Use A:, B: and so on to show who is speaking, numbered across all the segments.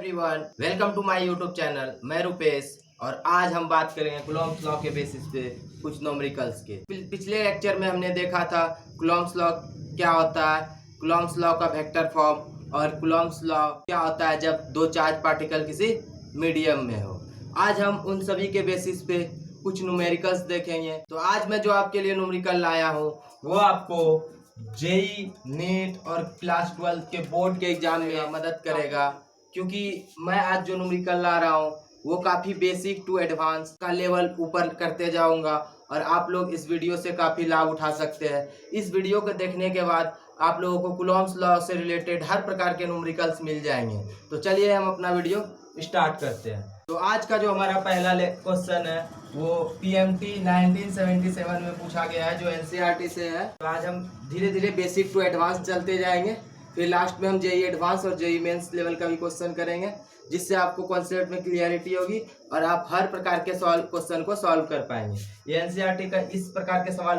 A: Everyone, welcome to my YouTube channel. मैं रुपेश और आज हम बात करेंगे कूलॉम्स लॉ के बेसिस पे कुछ न्यूमेरिकल्स के। पिछले लेक्चर में हमने देखा था कूलॉम्स लॉ क्या होता है, कूलॉम्स लॉ का वेक्टर फॉर्म और कूलॉम्स लॉ क्या होता है जब दो चार्ज पार्टिकल किसी मीडियम में हो। आज हम उन सभी के बेसिस पे कुछ न्यूमेरिकल्स देखेंगे। तो आज मैं जो आपके लिए न्यूमेरिकल लाया हूँ वो आपको जेई, नीट और क्लास 12 के बोर्ड के एग्जाम में मदद करेगा, क्योंकि मैं आज जो न्यूमेरिकल ला रहा हूँ वो काफ़ी बेसिक टू एडवांस का लेवल ऊपर करते जाऊंगा और आप लोग इस वीडियो से काफ़ी लाभ उठा सकते हैं। इस वीडियो को देखने के बाद आप लोगों को कूलॉम्स लॉ से रिलेटेड हर प्रकार के न्यूमेरिकल्स मिल जाएंगे। तो चलिए हम अपना वीडियो स्टार्ट करते हैं। तो आज का जो हमारा पहला क्वेश्चन है वो पीएमटी 1977 में पूछा गया है, जो एनसीईआरटी से है। तो आज हम धीरे धीरे बेसिक टू एडवांस चलते जाएंगे, फिर लास्ट में हम जेई एडवांस और जेई मेंस लेवल का भी क्वेश्चन करेंगे, जिससे आपको कॉन्सेप्ट में क्लियरिटी होगी और आप हर प्रकार के क्वेश्चन को सॉल्व कर पाएंगे। ये एनसीईआरटी का इस प्रकार के सवाल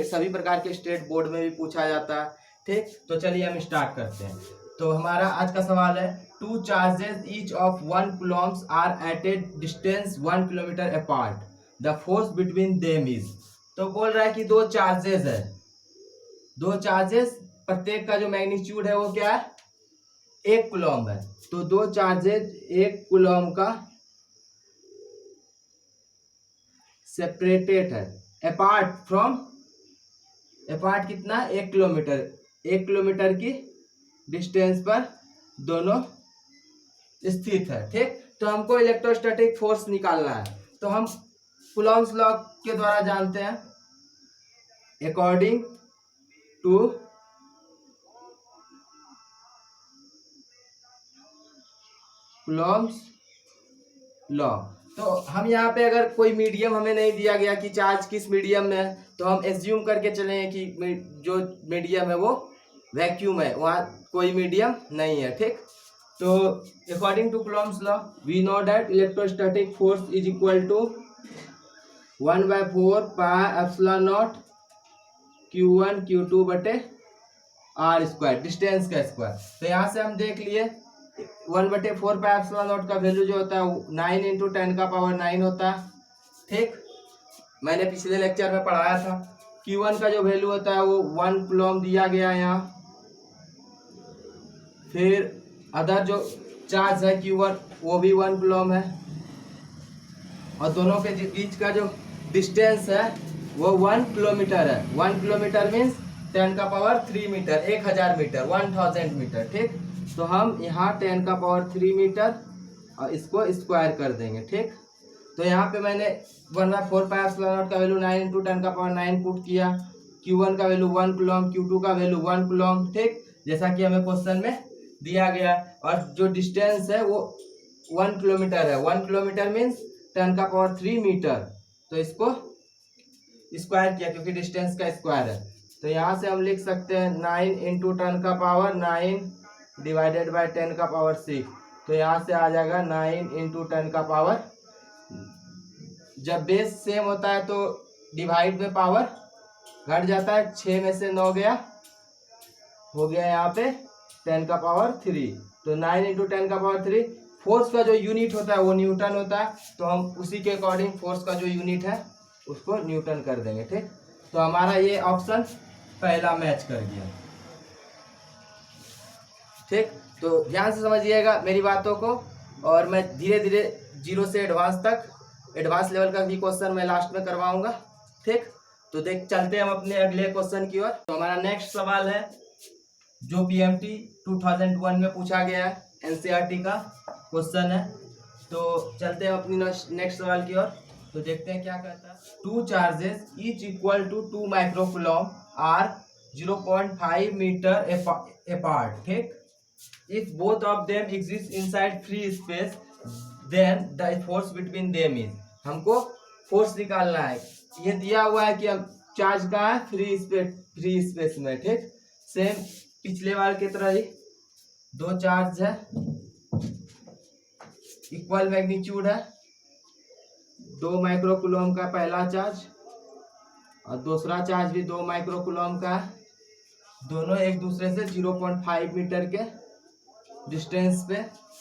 A: सभी प्रकार के स्टेट बोर्ड में भी पूछा जाता है। ठीक, तो चलिए हम स्टार्ट करते हैं। तो हमारा आज का सवाल है, two charges each of 1 coulombs are at a distance 1 kilometre apart, the force between them is. तो बोल रहा है कि दो चार्जेस है, दो चार्जेस, प्रत्येक का जो मैग्नीट्यूड है वो क्या है, 1 कूलम्ब है। तो दो चार्जेस 1 कूलम्ब का सेपरेटेड है, अपार्ट फ्रॉम, अपार्ट कितना, 1 किलोमीटर, 1 किलोमीटर की डिस्टेंस पर दोनों स्थित है। ठीक, तो हमको इलेक्ट्रोस्टैटिक फोर्स निकालना है। तो हम कूलॉम्स लॉ के द्वारा जानते हैं, अकॉर्डिंग टू कूलॉम्स लॉ। तो हम यहाँ पे अगर कोई मीडियम हमें नहीं दिया गया कि चार्ज किस मीडियम में है, तो हम एज्यूम करके चलेंगे कि जो मीडियम है वो वैक्यूम है, वहाँ कोई मीडियम नहीं है। ठीक, तो according to Coulomb's law we know that electrostatic force is equal to 1/4 pi epsilon nought Q1 Q2 बटे R स्क्वायर, डिस्टेंस का स्क्वायर। तो यहाँ से हम देख लिए 1/4 पाई एप्सिलॉन नॉट का वैल्यू जो होता है 9 × 10⁹ होता है। ठीक, मैंने पिछले लेक्चर में पढ़ाया था। Q1 का जो वैल्यू होता है वो 1 कूलम्ब दिया गया है यहाँ। फिर अदर जो चार्ज है Q1 वो भी 1 कूलम्ब है, और दोनों के बीच का जो डिस्टेंस है वो 1 किलोमीटर है। 1 kilometre means 10⁻³ metre, 1000 metre, 1000 metre. ठीक, तो हम यहाँ 10⁻³ मीटर और इसको स्क्वायर कर देंगे। ठीक, तो यहाँ पे मैंने 1/4 पाई एप्सिलॉन नॉट का वैल्यू 9 × 10⁹ पुट किया, Q1 का वैल्यू 1 कूलम्ब, Q2 का वैल्यू 1 कूलम्ब। ठीक, जैसा कि हमें क्वेश्चन में दिया गया, और जो डिस्टेंस है वो 1 किलोमीटर है। 1 किलोमीटर मीन्स 10⁻³ मीटर, तो इसको स्क्वायर किया क्योंकि डिस्टेंस का स्क्वायर है। तो यहाँ से हम लिख सकते हैं 9 × 10⁹ डिवाइडेड बाय 10⁻⁶। तो यहाँ से आ जाएगा 9 × 10⁻। जब बेस सेम होता है तो डिवाइड में पावर घट जाता है, 6 में से 9 गया, हो गया यहाँ पे 10⁻3। तो 9 × 10⁻3। फोर्स का जो यूनिट होता है वो न्यूटन होता है, तो हम उसी के अकॉर्डिंग फोर्स का जो यूनिट है उसको न्यूटन कर देंगे। ठीक, तो हमारा ये ऑप्शन पहला मैच कर गया। ठीक, तो ध्यान से समझिएगा मेरी बातों को, और मैं धीरे धीरे 0 से एडवांस तक, एडवांस लेवल का भी क्वेश्चन मैं लास्ट में करवाऊंगा। ठीक, तो चलते हैं हम अपने अगले क्वेश्चन की ओर। तो हमारा नेक्स्ट सवाल है जो पीएमटी 2001 में पूछा गया है, एनसीईआरटी का क्वेश्चन है। तो चलते हैं अपनी नेक्स्ट सवाल की ओर, तो देखते हैं क्या कहता है। Two charges each equal to 2 micro coulomb are 0.5 metre apart. ठीक, if both of them exist inside free space then the force between them is. हमको फोर्स निकालना है। ये दिया हुआ है कि अब चार्ज कहाँ है, फ्री स्पेस में। ठीक, सेम पिछले बार की तरह ही दो चार्ज है, इक्वल मैग्नीट्यूड है, 2 माइक्रो कूलम्ब का पहला चार्ज और दूसरा चार्ज भी 2 माइक्रो कूलम्ब का है। दोनों एक दूसरे से 0.5 मीटर के डिस्टेंस पे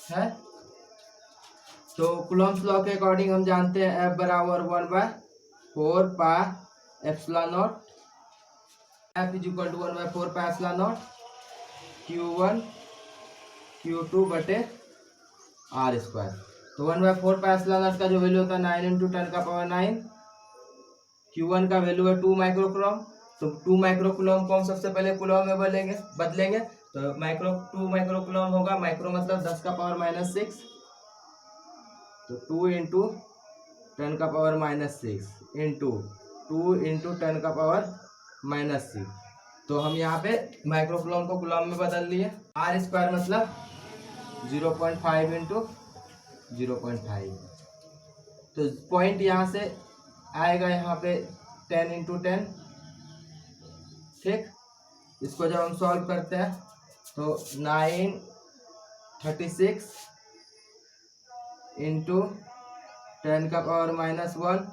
A: है। तो कूलम्ब्स लॉ के अकॉर्डिंग हम जानते हैं F बराबर 1/4 pi epsilon nought, F is equal to 1/4 pi epsilon nought Q1 Q2 बटे R स्क्वायर। तो 1/4 पाई एप्सिलॉन नॉट का जो वैल्यू होता है 9 इंटू 10⁹। Q1 का वैल्यू है 2 माइक्रोकूलम, तो 2 माइक्रोकूलम को हम सबसे पहले कूलम में बदलेंगे। तो 2 माइक्रोकूलम होगा, माइक्रो मतलब 10⁻⁻6, तो 2 इंटू 10⁻⁻6 इंटू 2 इंटू 10⁻⁻6। तो हम यहाँ पे माइक्रोकूलम को कूलम में बदल लिए। R स्क्वायर मतलब 0.5 इंटू 0.5। तो पॉइंट यहाँ से आएगा यहाँ पे 10 इंटू 10, ठीक। इसको जब हम सॉल्व करते हैं तो 936 इंटू 10⁻⁻1,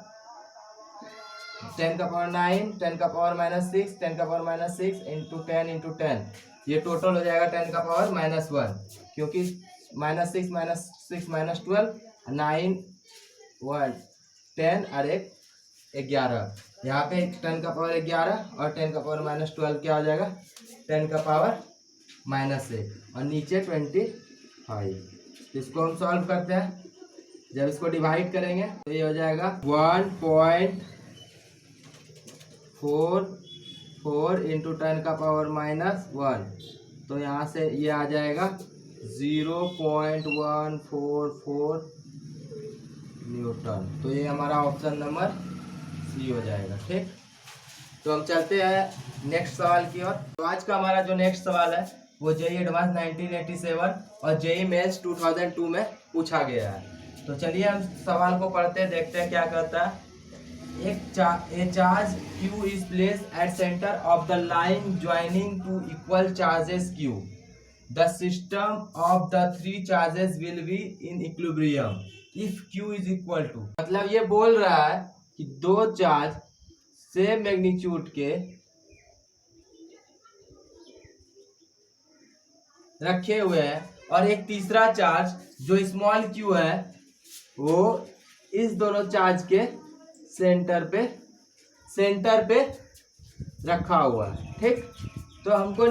A: 10⁹9, 10⁻⁻6, 10⁻⁻6 इंटू 10 इंटू 10, ये टोटल हो जाएगा 10⁻⁻1, क्योंकि -6 -6 -12, 9 1 10 और एक 11, यहाँ पे 10⁻11 और 10⁻⁻12 क्या हो जाएगा 10⁻⁻1 और नीचे 25। इसको हम सॉल्व करते हैं। जब इसको डिवाइड करेंगे तो ये हो जाएगा 1.44 इंटू 10⁻⁻1, तो यहाँ से ये आ जाएगा 0.144 न्यूटन। तो ये हमारा ऑप्शन नंबर सी हो जाएगा, ठीक। तो हम चलते हैं नेक्स्ट सवाल की ओर। तो आज का हमारा जो नेक्स्ट सवाल है वो जेईई एडवांस 1987 और जेईई मेंस 2002 में पूछा गया है। तो चलिए हम सवाल को पढ़ते हैं, देखते हैं क्या कहता है। ए charge Q is placed at center of the line joining two equal charges Q. The system of the three charges will be in equilibrium if Q is equal to, मतलब ये बोल रहा है कि दो चार्ज सेम मैग्नीट्यूड के रखे हुए हैं और एक तीसरा चार्ज जो स्मॉल q है वो इस दोनों चार्ज के सेंटर पे रखा हुआ है, ठीक। तो हमको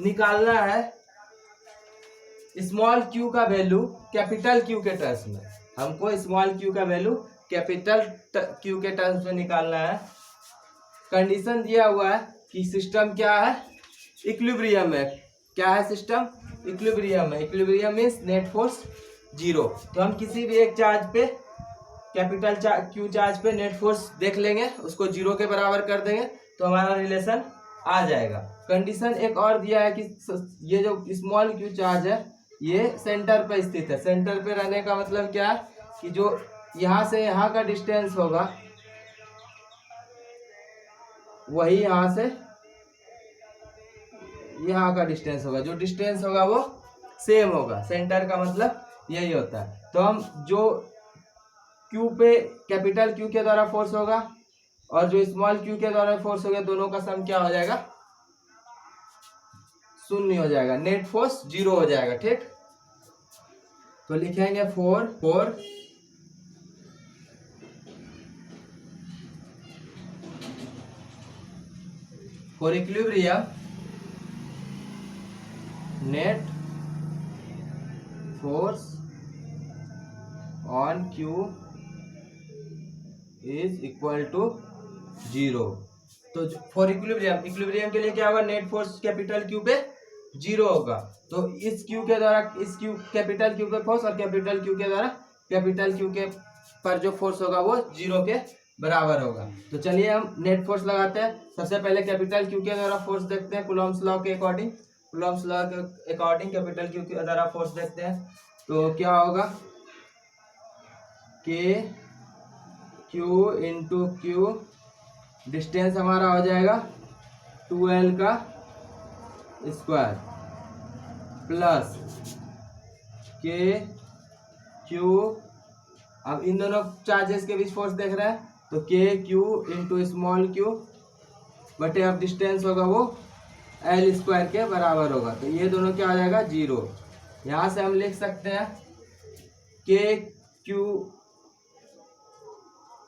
A: निकालना है स्मॉल q का वैल्यू कैपिटल q के टर्म्स में। हमको स्मॉल q का वैल्यू कैपिटल q के टर्म्स में निकालना है। कंडीशन दिया हुआ है कि सिस्टम क्या है, इक्विलिब्रियम है। क्या है सिस्टम, इक्विलिब्रियम है। Equilibrium means net force 0। तो हम किसी भी एक चार्ज पे कैपिटल Q चार्ज पे नेट फोर्स देख लेंगे, उसको 0 के बराबर कर देंगे तो हमारा रिलेशन आ जाएगा। कंडीशन एक और दिया है कि ये जो स्मॉल q चार्ज है ये सेंटर पे स्थित है। सेंटर पे रहने का मतलब क्या है कि जो यहाँ से यहाँ का डिस्टेंस होगा वही यहाँ से यहाँ का डिस्टेंस होगा, जो डिस्टेंस होगा वो सेम होगा। सेंटर का मतलब यही होता है। तो हम जो Q पे कैपिटल Q के द्वारा फोर्स होगा और जो स्मॉल q के द्वारा फोर्स होगा, दोनों का सम क्या हो जाएगा, 0 हो जाएगा, नेट फोर्स 0 हो जाएगा, ठीक। तो लिखेंगे for equilibrium net force on Q is equal to 0। तो फॉर इक्विलिब्रियम के लिए क्या होगा, नेट फोर्स कैपिटल Q पे 0 होगा। तो इस Q के द्वारा इस Q कैपिटल Q पे फोर्स और कैपिटल Q के द्वारा कैपिटल Q के पर जो फोर्स होगा वो 0 के बराबर होगा। तो चलिए हम नेट फोर्स लगाते हैं। सबसे पहले कैपिटल Q के द्वारा फोर्स देखते हैं कूलम्ब्स लॉ के अकॉर्डिंग। कूलम्ब्स लॉ के अकॉर्डिंग कैपिटल Q के द्वारा फोर्स देखते हैं तो क्या होगा, K Q into Q, distance हमारा हो जाएगा 2L का स्क्वायर प्लस K Q, अब इन दोनों चार्जेस के बीच फोर्स देख रहे हैं तो K Q into small q बटे अब डिस्टेंस होगा वो L स्क्वायर के बराबर होगा। तो ये दोनों क्या आ जाएगा, 0। यहाँ से हम लिख सकते हैं K क्यू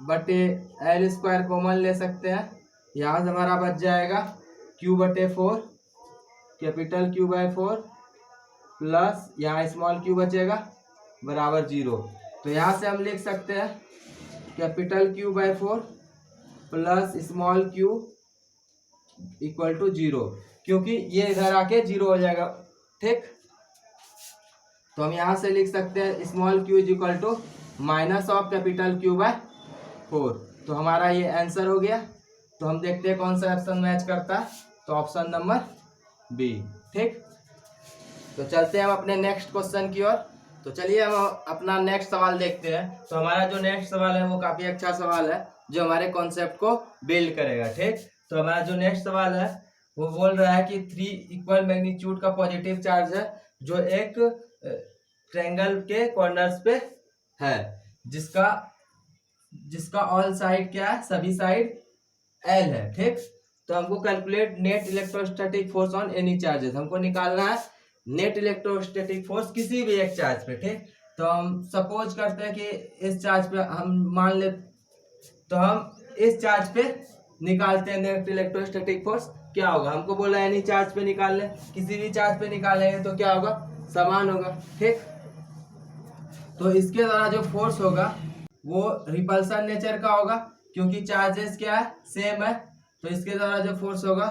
A: बटे एल स्क्वायर कॉमन ले सकते हैं। यहाँ से हमारा बच जाएगा क्यू बटे 4, कैपिटल क्यू बाय 4 प्लस यहाँ स्मॉल क्यू बचेगा बराबर 0। तो यहाँ से हम लिख सकते हैं capital Q by 4 plus small Q equal to 0, क्योंकि ये इधर आके 0 हो जाएगा। ठीक, तो हम यहाँ से लिख सकते हैं small Q is equal to minus of capital Q by 4। तो हमारा ये आंसर हो गया। तो हम देखते हैं कौन सा ऑप्शन मैच करता है, तो ऑप्शन नंबर बी। ठीक, तो चलते हैं हम अपने नेक्स्ट क्वेश्चन की ओर। तो चलिए हम अपना नेक्स्ट सवाल देखते हैं। तो हमारा जो नेक्स्ट सवाल है वो काफ़ी अच्छा सवाल है जो हमारे कॉन्सेप्ट को बिल्ड करेगा। ठीक, तो हमारा जो नेक्स्ट सवाल है वो बोल रहा है कि 3 इक्वल मैग्नीट्यूड का पॉजिटिव चार्ज है जो एक ट्रायंगल के कॉर्नर्स पे है, जिसका ऑल साइड क्या है, सभी साइड एल है। ठीक, तो हमको calculate net electrostatic force on any charges, हमको निकालना है नेट इलेक्ट्रोस्टैटिक फोर्स किसी भी एक चार्ज पे। ठीक, तो हम सपोज करते हैं कि इस चार्ज पे हम मान ले, तो हम इस चार्ज पे निकालते हैं नेट इलेक्ट्रोस्टैटिक फोर्स। क्या होगा, हमको बोला एनी चार्ज पे निकाल ले, किसी भी चार्ज पे निकालेंगे तो क्या होगा, समान होगा। ठीक, तो इसके द्वारा जो फोर्स होगा वो रिपल्सन नेचर का होगा, क्योंकि चार्जेस क्या है, सेम है। तो इसके द्वारा जो फोर्स होगा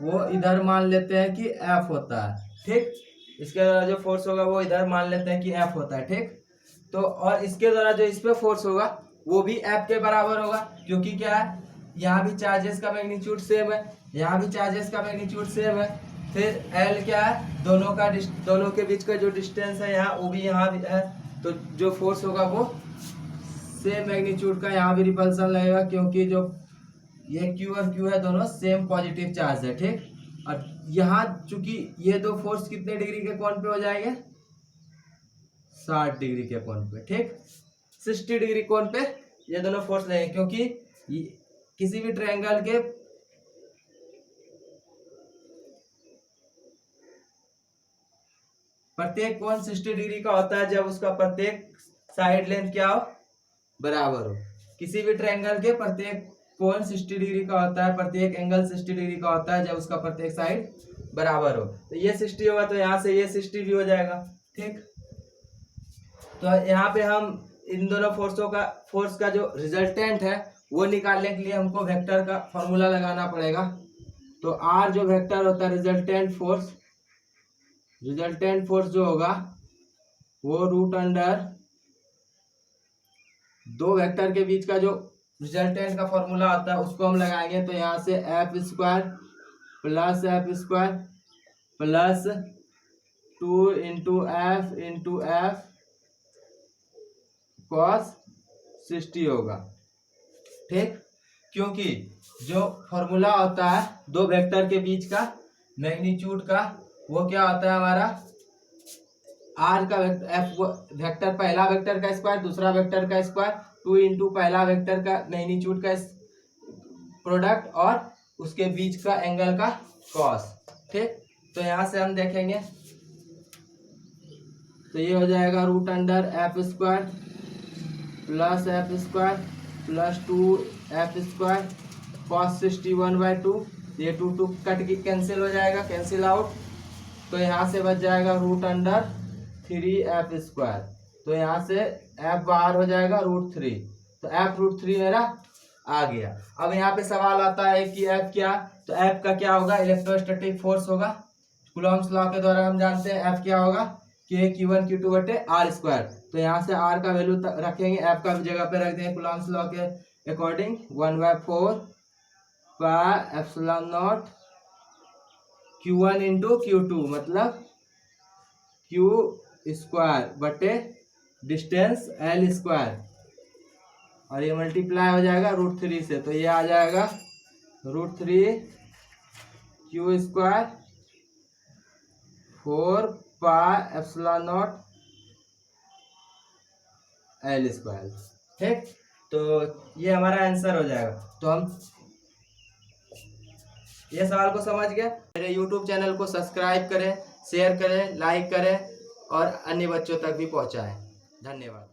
A: वो इधर मान लेते हैं कि एफ होता है। ठीक, इसके द्वारा जो फोर्स होगा वो इधर मान लेते हैं कि एफ होता है। ठीक, तो और इसके द्वारा जो इस पे फोर्स होगा वो भी एफ के बराबर होगा, क्योंकि क्या है, यहाँ भी चार्जेस का मैग्नीट्यूड सेम है, यहाँ भी चार्जेस का मैग्नीट्यूड सेम है। फिर एल क्या है, दोनों के बीच का जो डिस्टेंस है यहाँ, वो भी यहाँ भी है। तो जो फोर्स होगा वो सेम मैग्नीट्यूड का यहाँ भी रिपल्सन लगेगा, क्योंकि जो ये क्यू और क्यू है दोनों सेम पॉजिटिव चार्ज है। ठीक, और यहाँ चूंकि ये दो फोर्स कितने डिग्री के कोण पे हो जाएंगे, 60 डिग्री के कोण पे। ठीक, 60 डिग्री कोण पे ये दोनों फोर्स लगेंगे, क्योंकि किसी भी ट्रायंगल के प्रत्येक कोण 60 डिग्री का होता है जब उसका प्रत्येक साइड लेंथ क्या हो, बराबर हो। किसी भी ट्रायंगल के प्रत्येक कोण 60 डिग्री का होता है, प्रत्येक एंगल 60 डिग्री का होता है जब उसका प्रत्येक साइड बराबर हो। तो ये 60 होगा तो यहाँ से ये 60 भी हो जाएगा। ठीक, तो यहाँ पे हम इन दोनों फोर्स का जो रिजल्टेंट है वो निकालने के लिए हमको वेक्टर का फॉर्मूला लगाना पड़ेगा। तो आर जो वेक्टर होता है रिजल्टेंट फोर्स जो होगा वो रूट अंडर दो वेक्टर के बीच का जो रिजल्टेंट का फॉर्मूला आता है उसको हम लगाएंगे। तो यहाँ से F square plus 2 into F cos 60 होगा। ठीक, क्योंकि जो फॉर्मूला होता है दो वेक्टर के बीच का मैग्नीट्यूड का वो क्या होता है हमारा, आर का एफ वेक्टर, पहला वेक्टर का स्क्वायर दूसरा वेक्टर का स्क्वायर, 2 इंटू पहला वेक्टर का मैग्नीट्यूड का प्रोडक्ट और उसके बीच का एंगल का कॉस। ठीक, तो यहाँ से हम देखेंगे तो ये हो जाएगा root under F square plus 2 F square cos 61/2। ये 2 कट की कैंसिल हो जाएगा, कैंसिल आउट। तो यहाँ से बच जाएगा रूट अंडर 3 एफ स्क्वायर। तो यहाँ से एफ बाहर हो जाएगा √3। तो एफ √3 मेरा आ गया। अब यहाँ पे सवाल आता है कि एफ क्या, तो एफ का क्या होगा, इलेक्ट्रोस्टैटिक फोर्स होगा। कूलॉम्स लॉ के द्वारा हम जानते हैं एफ क्या होगा, के Q1 Q2 बटे आर स्क्वायर। तो यहाँ से आर का वैल्यू रखेंगे, एफ का जगह पे रख देंगे कूलॉम्स लॉ के according 1/4 pi epsilon nought Q1 into Q2 मतलब Q स्क्वायर बटे डिस्टेंस L स्क्वायर, और ये मल्टीप्लाई हो जाएगा √3 से। तो ये आ जाएगा √3 Q square 4 pi epsilon not L square. ठीक, तो ये हमारा आंसर हो जाएगा। तो हम ये सवाल को समझ गए। मेरे YouTube चैनल को सब्सक्राइब करें, शेयर करें, लाइक करें और अन्य बच्चों तक भी पहुंचाएं। धन्यवाद।